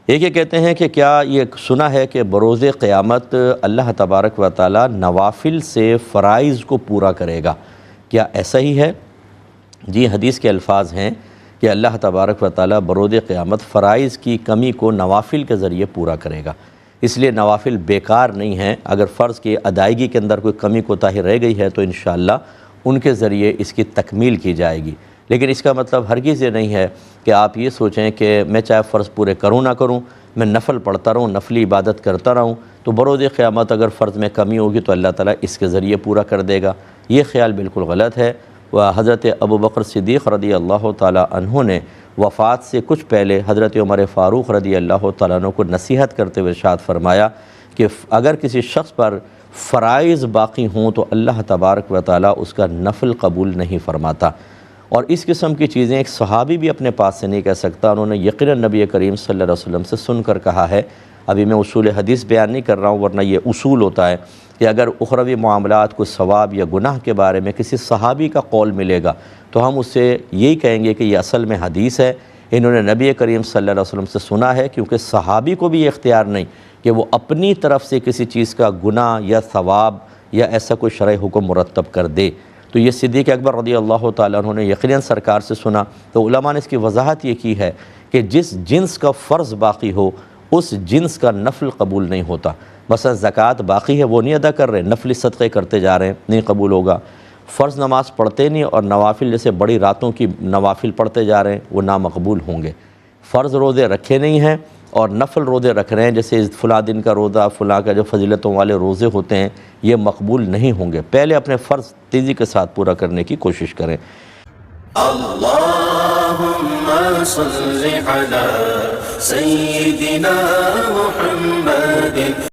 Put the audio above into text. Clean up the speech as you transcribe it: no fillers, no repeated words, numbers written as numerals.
ایک یہ کہتے ہیں کہ کیا یہ سنا ہے کہ بروز قیامت اللہ تبارک و تعالی نوافل سے فرائض کو پورا کرے گا، کیا ایسا ہی ہے؟ جی، حدیث کے الفاظ ہیں کہ اللہ تبارک و تعالی بروز قیامت فرائض کی کمی کو نوافل کے ذریعے پورا کرے گا، اس لیے نوافل بیکار نہیں ہیں۔ اگر فرض کی ادائیگی کے اندر کوئی کمی کوتاہی رہ گئی ہے تو انشاءاللہ ان کے ذریعے اس کی تکمیل کی جائے گی، لیکن اس کا مطلب ہرگز یہ نہیں ہے کہ آپ یہ سوچیں کہ میں چاہے فرض پورے کروں نہ کروں، میں نفل پڑھتا رہوں، نفلی عبادت کرتا رہوں، تو بروز قیامت اگر فرض میں کمی ہوگی تو اللہ تعالیٰ اس کے ذریعے پورا کر دے گا۔ یہ خیال بالکل غلط ہے۔ حضرت ابوبکر صدیق رضی اللہ تعالیٰ عنہ نے وفات سے کچھ پہلے حضرت عمر فاروق رضی اللہ تعالیٰ عنہ کو نصیحت کرتے ہوئے ارشاد فرمایا کہ اگر کسی شخص پر فرائض باقی ہوں تو اللہ تبارک و تعالیٰ اس کا نفل قبول نہیں فرماتا، اور اس قسم کی چیزیں ایک صحابی بھی اپنے پاس سے نہیں کہہ سکتا، انہوں نے یقیناً نبی کریم صلی اللہ علیہ وسلم سے سن کر کہا ہے۔ ابھی میں اصول حدیث بیان نہیں کر رہا ہوں، ورنہ یہ اصول ہوتا ہے کہ اگر اخروی معاملات کو ثواب یا گناہ کے بارے میں کسی صحابی کا قول ملے گا تو ہم اس سے یہی کہیں گے کہ یہ اصل میں حدیث ہے، انہوں نے نبی کریم صلی اللہ علیہ وسلم سے سنا ہے، کیونکہ صحابی کو بھی یہ اختیار نہیں کہ وہ اپنی طرف سے کسی چیز کا گناہ یا ثواب یا ایسا کوئی شرعی حکم مرتب کر دے۔ تو یہ صدیق اکبر رضی اللہ تعالیٰ عنہ نے یقیناً سرکار سے سنا، تو علماء نے اس کی وضاحت یہ کی ہے کہ جس جنس کا فرض باقی ہو اس جنس کا نفل قبول نہیں ہوتا۔ مثلا زکوٰۃ باقی ہے، وہ نہیں ادا کر رہے، نفلی صدقے کرتے جا رہے ہیں، نہیں قبول ہوگا۔ فرض نماز پڑھتے نہیں اور نوافل جیسے بڑی راتوں کی نوافل پڑھتے جا رہے ہیں، وہ نامقبول ہوں گے۔ فرض روزے رکھے نہیں ہیں اور نفل روزے رکھ رہے ہیں، جیسے فلاں دن کا روزہ، فلاں کا جو فضیلتوں والے روزے ہوتے ہیں، یہ مقبول نہیں ہوں گے۔ پہلے اپنے فرض تیزی کے ساتھ پورا کرنے کی کوشش کریں۔ اللہم صل علی سیدنا محمد